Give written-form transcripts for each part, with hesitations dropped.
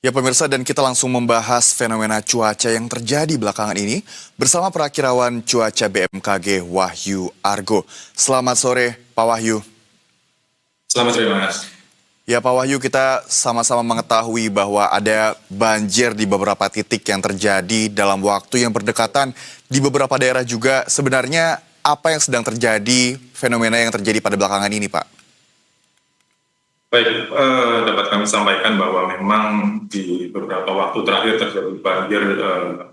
Ya pemirsa, dan kita langsung membahas fenomena cuaca yang terjadi belakangan ini bersama perakirawan cuaca BMKG Wahyu Argo. Selamat sore Pak Wahyu. Selamat sore Mas. Ya Pak Wahyu, kita sama-sama mengetahui bahwa ada banjir di beberapa titik yang terjadi dalam waktu yang berdekatan di beberapa daerah juga. Sebenarnya apa yang sedang terjadi, fenomena yang terjadi pada belakangan ini Pak? Baik, dapat kami sampaikan bahwa memang di beberapa waktu terakhir terjadi banjir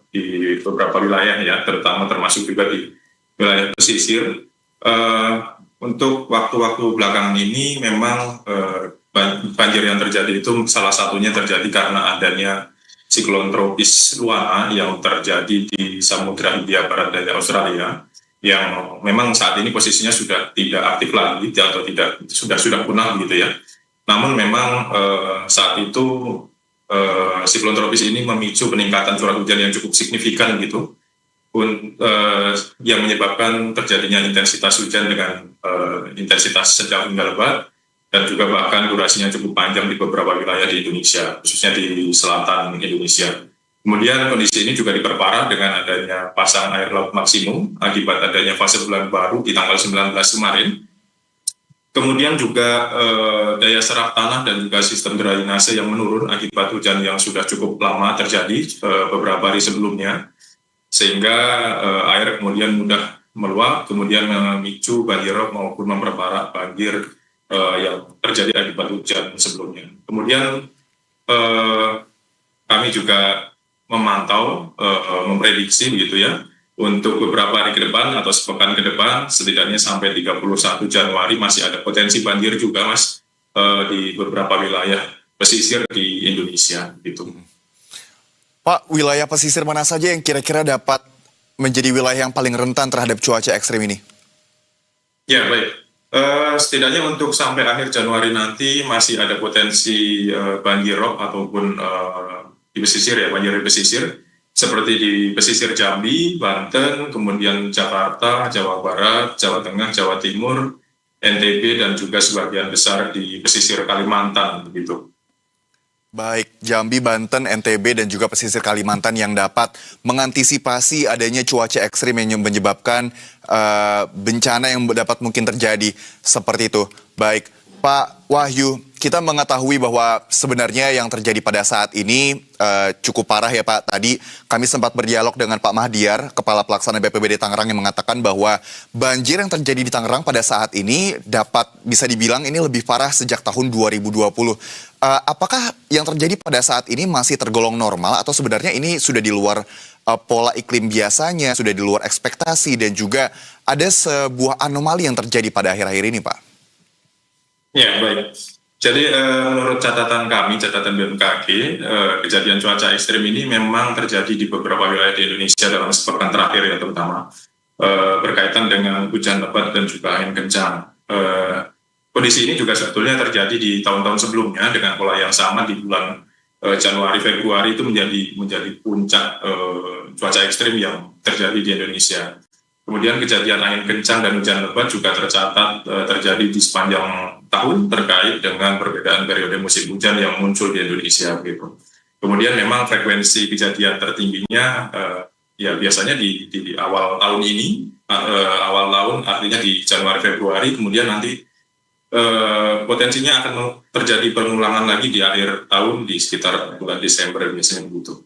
di beberapa wilayah ya, terutama termasuk juga di wilayah pesisir. Untuk waktu-waktu belakangan ini memang banjir yang terjadi itu salah satunya terjadi karena adanya siklon tropis Luana yang terjadi di Samudra Hindia Barat dari Australia, yang memang saat ini posisinya sudah tidak aktif lagi atau tidak sudah punah gitu ya. Namun memang saat itu siklon tropis ini memicu peningkatan curah hujan yang cukup signifikan gitu, yang menyebabkan terjadinya intensitas hujan dengan intensitas sedang hingga lebat, dan juga bahkan durasinya cukup panjang di beberapa wilayah di Indonesia, khususnya di selatan Indonesia. Kemudian kondisi ini juga diperparah dengan adanya pasang air laut maksimum akibat adanya fase bulan baru di tanggal 19 kemarin. Kemudian juga daya serap tanah dan juga sistem drainase yang menurun akibat hujan yang sudah cukup lama terjadi beberapa hari sebelumnya, sehingga air kemudian mudah meluap, kemudian memicu banjirop maupun memperparah banjir yang terjadi akibat hujan sebelumnya. Kemudian kami juga memantau, memprediksi begitu ya, untuk beberapa hari ke depan atau sepekan ke depan, setidaknya sampai 31 Januari masih ada potensi banjir juga Mas di beberapa wilayah pesisir di Indonesia gitu. Pak, wilayah pesisir mana saja yang kira-kira dapat menjadi wilayah yang paling rentan terhadap cuaca ekstrim ini? Ya baik, setidaknya untuk sampai akhir Januari nanti masih ada potensi banjirop ataupun di pesisir ya, banjir di pesisir, seperti di pesisir Jambi, Banten, kemudian Jakarta, Jawa Barat, Jawa Tengah, Jawa Timur, NTB, dan juga sebagian besar di pesisir Kalimantan begitu. Baik, Jambi, Banten, NTB, dan juga pesisir Kalimantan yang dapat mengantisipasi adanya cuaca ekstrim yang menyebabkan bencana yang dapat mungkin terjadi seperti itu. Baik, Pak Wahyu, kita mengetahui bahwa sebenarnya yang terjadi pada saat ini cukup parah ya Pak. Tadi kami sempat berdialog dengan Pak Mahdiar, Kepala Pelaksana BPBD Tangerang, yang mengatakan bahwa banjir yang terjadi di Tangerang pada saat ini dapat bisa dibilang ini lebih parah sejak tahun 2020. Apakah yang terjadi pada saat ini masih tergolong normal atau sebenarnya ini sudah di luar pola iklim biasanya, sudah di luar ekspektasi, dan juga ada sebuah anomali yang terjadi pada akhir-akhir ini Pak? Ya, baik. Jadi menurut catatan kami, catatan BMKG, kejadian cuaca ekstrim ini memang terjadi di beberapa wilayah di Indonesia dalam sepekan terakhir ya, terutama berkaitan dengan hujan lebat dan juga angin kencang. Kondisi ini juga sebetulnya terjadi di tahun-tahun sebelumnya dengan pola yang sama di bulan Januari Februari itu menjadi puncak cuaca ekstrim yang terjadi di Indonesia. Kemudian kejadian angin kencang dan hujan lebat juga tercatat terjadi di sepanjang tahun terkait dengan perbedaan periode musim hujan yang muncul di Indonesia gitu. Kemudian memang frekuensi kejadian tertingginya ya biasanya di awal tahun ini, awal tahun artinya di Januari Februari, kemudian nanti potensinya akan terjadi pengulangan lagi di akhir tahun di sekitar bulan Desember biasanya begitu.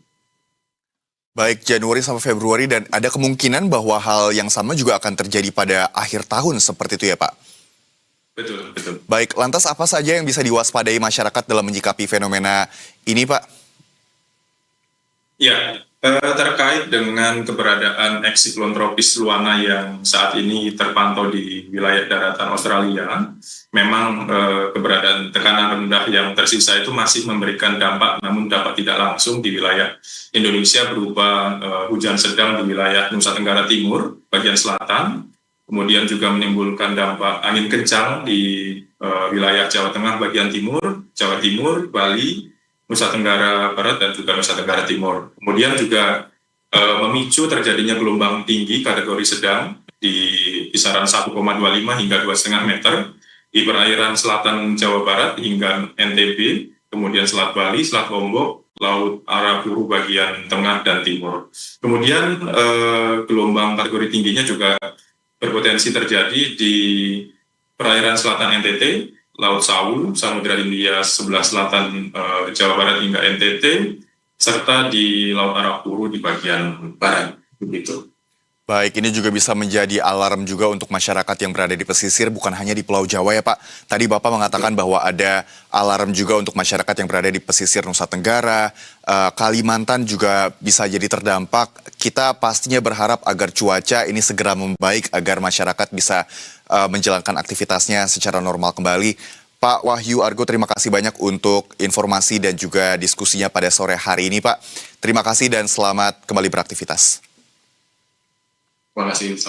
Baik, Januari sampai Februari, dan ada kemungkinan bahwa hal yang sama juga akan terjadi pada akhir tahun seperti itu ya Pak? Betul, betul. Baik, lantas apa saja yang bisa diwaspadai masyarakat dalam menyikapi fenomena ini Pak? Ya, terkait dengan keberadaan siklon tropis Luana yang saat ini terpantau di wilayah daratan Australia, memang keberadaan tekanan rendah yang tersisa itu masih memberikan dampak, namun dapat tidak langsung di wilayah Indonesia berupa hujan sedang di wilayah Nusa Tenggara Timur, bagian selatan, kemudian juga menimbulkan dampak angin kencang di wilayah Jawa Tengah bagian timur, Jawa Timur, Bali, Nusa Tenggara Barat, dan juga Nusa Tenggara Timur. Kemudian juga memicu terjadinya gelombang tinggi kategori sedang di kisaran 1,25 hingga 2,5 meter di perairan selatan Jawa Barat hingga NTB, kemudian Selat Bali, Selat Lombok, Laut Arafuru bagian tengah dan timur. Kemudian gelombang kategori tingginya juga berpotensi terjadi di perairan selatan NTT, Laut Sawu, Samudra Hindia sebelah selatan Jawa Barat hingga NTT, serta di Laut Arafuru di bagian barat. Begitu. Baik, ini juga bisa menjadi alarm juga untuk masyarakat yang berada di pesisir, bukan hanya di Pulau Jawa ya Pak. Tadi Bapak mengatakan bahwa ada alarm juga untuk masyarakat yang berada di pesisir Nusa Tenggara, Kalimantan juga bisa jadi terdampak. Kita pastinya berharap agar cuaca ini segera membaik, agar masyarakat bisa menjalankan aktivitasnya secara normal kembali. Pak Wahyu Argo, terima kasih banyak untuk informasi dan juga diskusinya pada sore hari ini Pak. Terima kasih dan selamat kembali beraktivitas. Terima kasih.